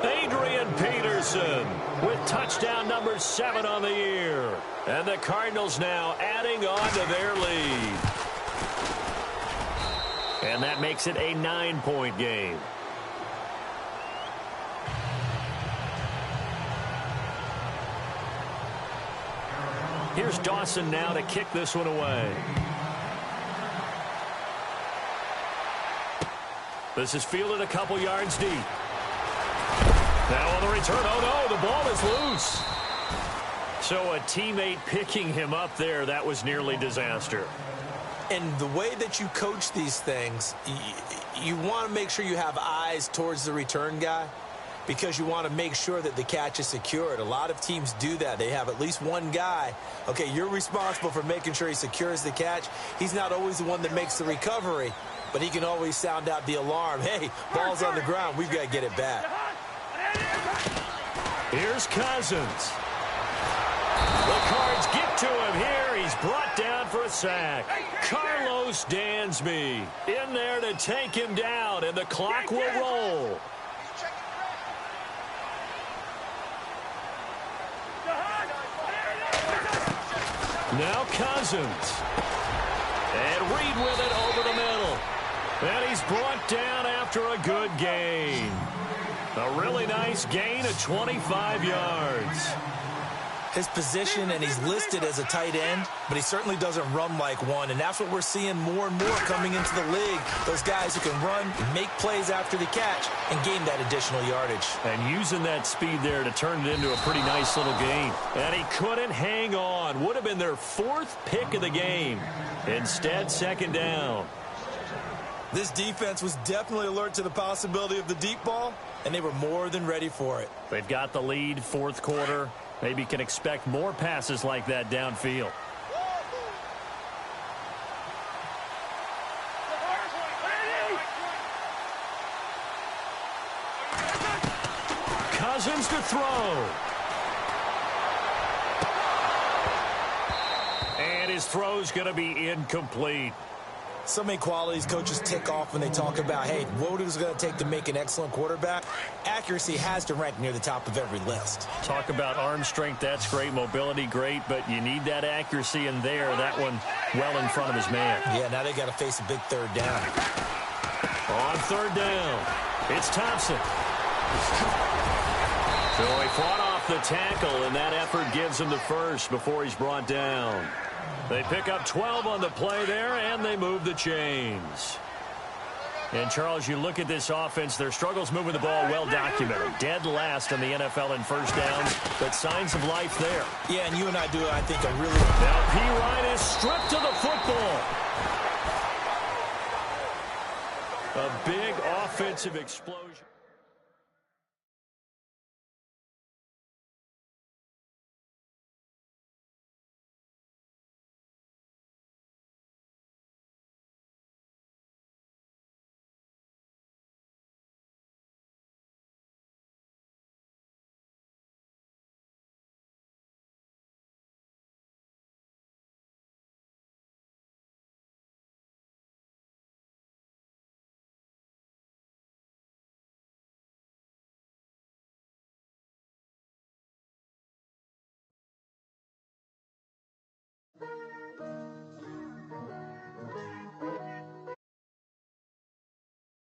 Adrian Peterson with touchdown number 7 on the year. And the Cardinals now adding on to their lead. And that makes it a 9-point game. Here's Dawson now to kick this one away. This is fielded a couple yards deep. Now on the return, oh no, the ball is loose. So a teammate picking him up there, that was nearly disaster.
And the way that you coach these things, you want to make sure you have eyes towards the return guy. because you want to make sure that the catch is secured. A lot of teams do that. They have at least one guy. Okay, you're responsible for making sure he secures the catch. He's not always the one that makes the recovery, but he can always sound out the alarm. Hey, ball's on the ground. We've got to get it back.
Here's Cousins. The Cards get to him here. He's brought down for a sack. Carlos Dansby in there to take him down, and the clock will roll. Now Cousins. And Reed with it over the middle. And he's brought down after a good gain. A really nice gain of 25 yards.
His position, and he's listed as a tight end, but he certainly doesn't run like one, and that's what we're seeing more and more coming into the league. Those guys who can run, make plays after the catch, and gain that additional yardage.
And using that speed there to turn it into a pretty nice little gain. And he couldn't hang on. Would have been their 4th pick of the game. Instead, 2nd down.
This defense was definitely alert to the possibility of the deep ball, and they were more than ready for it.
They've got the lead, 4th quarter. Maybe can expect more passes like that downfield. Cousins to throw. And his throw's going to be incomplete.
So many qualities coaches tick off when they talk about, hey, what is it going to take to make an excellent quarterback? Accuracy has to rank near the top of every list.
Talk about arm strength, that's great. Mobility, great, but you need that accuracy in there. That one well in front of his man.
Yeah, now they got to face a big 3rd down.
On 3rd down, it's Thompson. So he fought off the tackle, and that effort gives him the first before he's brought down. They pick up 12 on the play there, and they move the chains. And, Charles, you look at this offense, their struggles moving the ball well documented. Dead last in the NFL in first downs, but signs of life there.
Yeah, and you and I do, I think, a really...
Now P. Ryan is stripped to the football. A big offensive explosion.